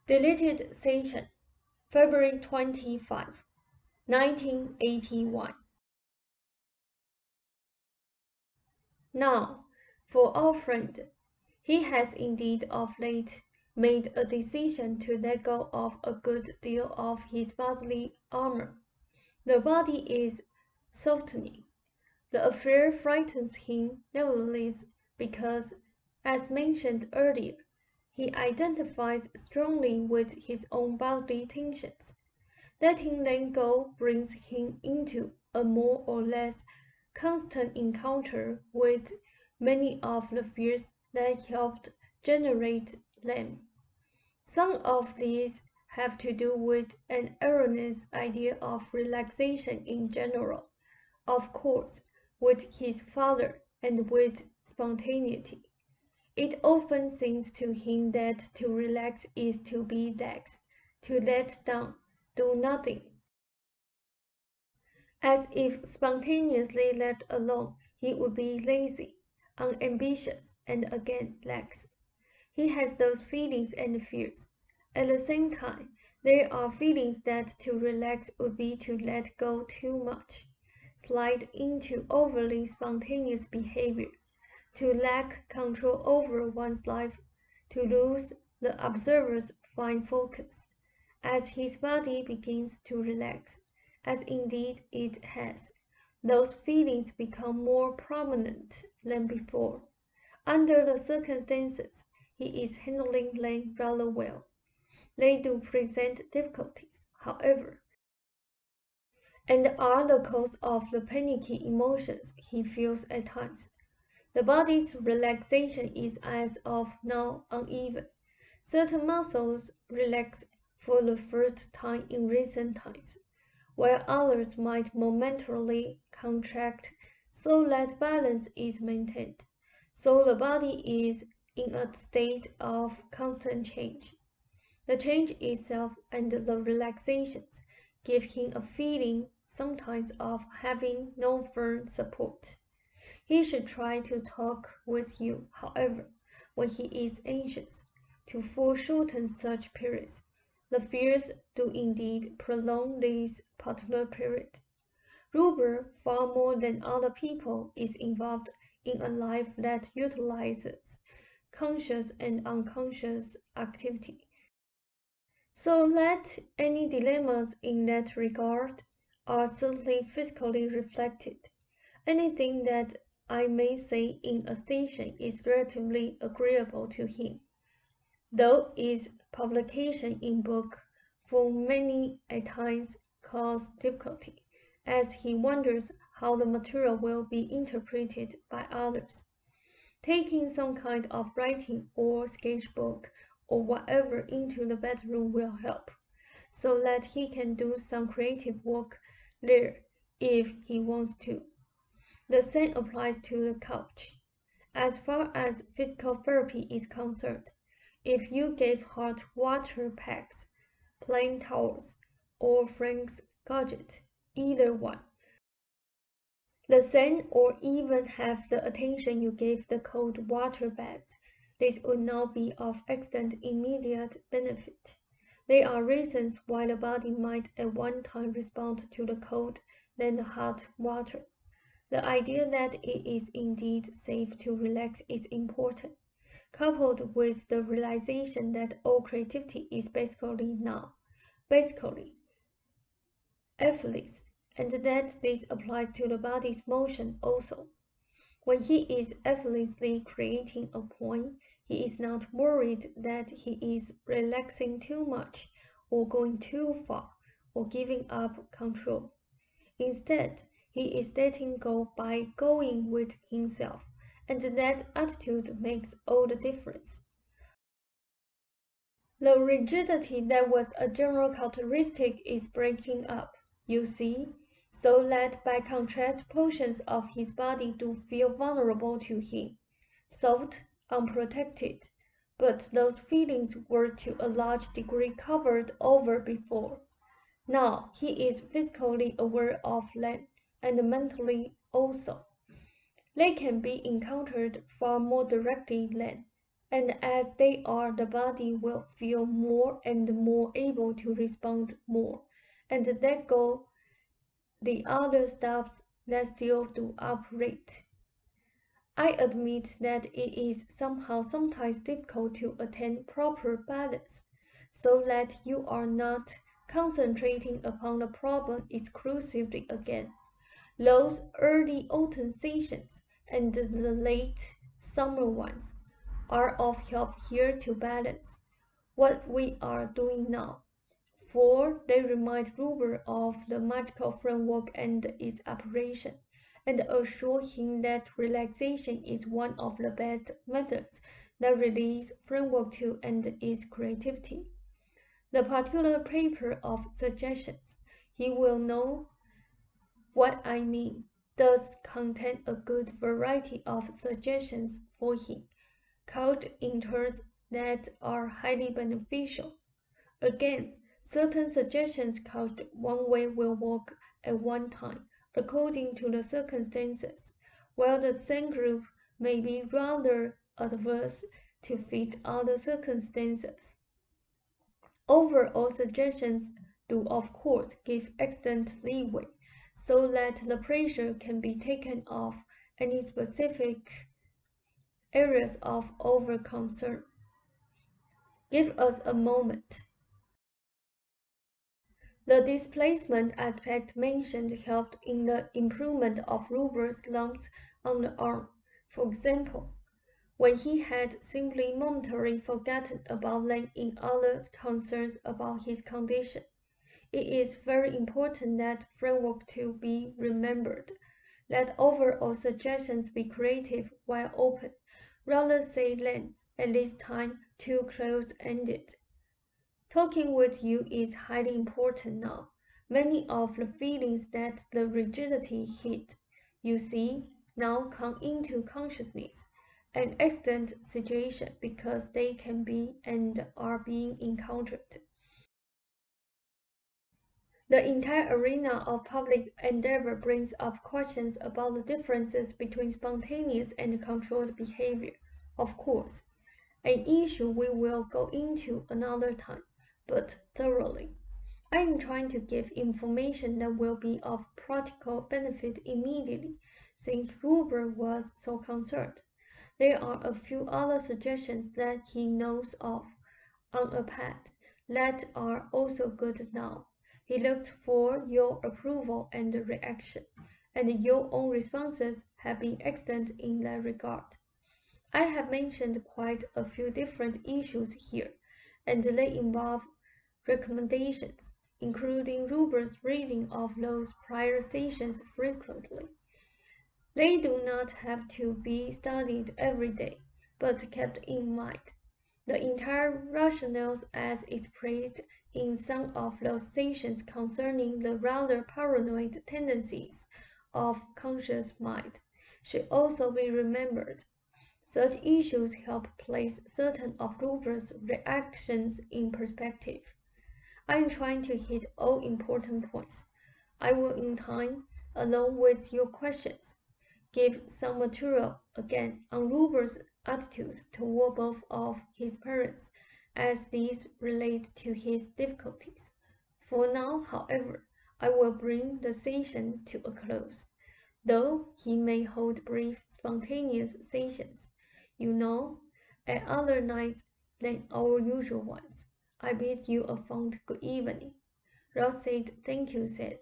Deleted Session, February 25, 1981. Now, for our friend, he has indeed of late made a decision to let go of a good deal of his bodily armor. The body is softening. The affair frightens him nevertheless because, as mentioned earlier, he identifies strongly with his own bodily tensions. Letting them go brings him into a more or less constant encounter with many of the fears that helped generate them. Some of these have to do with an erroneous idea of relaxation in general, of course, with his father and with spontaneity. It often seems to him that to relax is to be lax, to let down, do nothing. As if spontaneously left alone, he would be lazy, unambitious, and again lax. He has those feelings and fears. At the same time, there are feelings that to relax would be to let go too much, slide into overly spontaneous behavior, to lack control over one's life, to lose the observer's fine focus. As his body begins to relax, as indeed it has, those feelings become more prominent than before. Under the circumstances, he is handling them rather well. They do present difficulties, however, and are the cause of the panicky emotions he feels at times. The body's relaxation is as of now uneven. Certain muscles relax for the first time in recent times, while others might momentarily contract so that balance is maintained. So the body is in a state of constant change. The change itself and the relaxations give him a feeling sometimes of having no firm support. He should try to talk with you, however, when he is anxious, to foreshorten such periods. The fears do indeed prolong this particular period. Ruber, far more than other people, is involved in a life that utilizes conscious and unconscious activity, so that any dilemmas in that regard are certainly physically reflected. Anything that I may say in a station is relatively agreeable to him, though its publication in book for many at times cause difficulty, as he wonders how the material will be interpreted by others. Taking some kind of writing or sketchbook or whatever into the bedroom will help, so that he can do some creative work there if he wants to. The same applies to the couch. As far as physical therapy is concerned, if you gave hot water packs, plain towels, or Frank's gadget, either one, the same or even half the attention you gave the cold water baths, this would not be of excellent immediate benefit. There are reasons why the body might at one time respond to the cold than the hot water. The idea that it is indeed safe to relax is important, coupled with the realization that all creativity is basically effortless, and that this applies to the body's motion also. When he is effortlessly creating a poem, he is not worried that he is relaxing too much, or going too far, or giving up control. Instead, he is letting go by going with himself, and that attitude makes all the difference. The rigidity that was a general characteristic is breaking up, you see, so that by contrast portions of his body do feel vulnerable to him, soft, unprotected, but those feelings were to a large degree covered over before. Now he is physically aware of them, and mentally also. They can be encountered far more directly then, and as they are, the body will feel more and more able to respond more, and let go the other stops that still do operate. I admit that it is sometimes difficult to attain proper balance, so that you are not concentrating upon the problem exclusively again. Those early autumn sessions and the late summer ones are of help here to balance what we are doing now, for they remind Ruber of the magical framework and its operation, and assure him that relaxation is one of the best methods that release framework to and its creativity. The particular paper of suggestions, he will know what I mean, does contain a good variety of suggestions for him, couched in terms that are highly beneficial. Again, certain suggestions couched one way will work at one time, according to the circumstances, while the same group may be rather adverse to fit other circumstances. Overall suggestions do of course give excellent leeway, so that the pressure can be taken off any specific areas of over-concern. Give us a moment. The displacement aspect mentioned helped in the improvement of Ruber's lumps on the arm. For example, when he had simply momentarily forgotten about them in other concerns about his condition. It is very important that framework to be remembered. Let overall suggestions be creative while open, rather say than, at this time, too close-ended. Talking with you is highly important now. Many of the feelings that the rigidity hid, you see, now come into consciousness. An excellent situation because they can be and are being encountered. The entire arena of public endeavor brings up questions about the differences between spontaneous and controlled behavior, of course, an issue we will go into another time, but thoroughly. I am trying to give information that will be of practical benefit immediately, since Ruber was so concerned. There are a few other suggestions that he knows of on a pad that are also good now. He looks for your approval and reaction, and your own responses have been excellent in that regard. I have mentioned quite a few different issues here, and they involve recommendations, including Ruber's reading of those prior sessions frequently. They do not have to be studied every day, but kept in mind. The entire rationale as expressed in some of those sessions concerning the rather paranoid tendencies of conscious mind should also be remembered. Such issues help place certain of Ruber's reactions in perspective. I am trying to hit all important points. I will in time, along with your questions, give some material again on Ruber's attitudes toward both of his parents as these relate to his difficulties. For now, however, I will bring the session to a close, though he may hold brief, spontaneous sessions, you know, at other nights than our usual ones. I bid you a fond good evening. Ross said, "Thank you, Seth."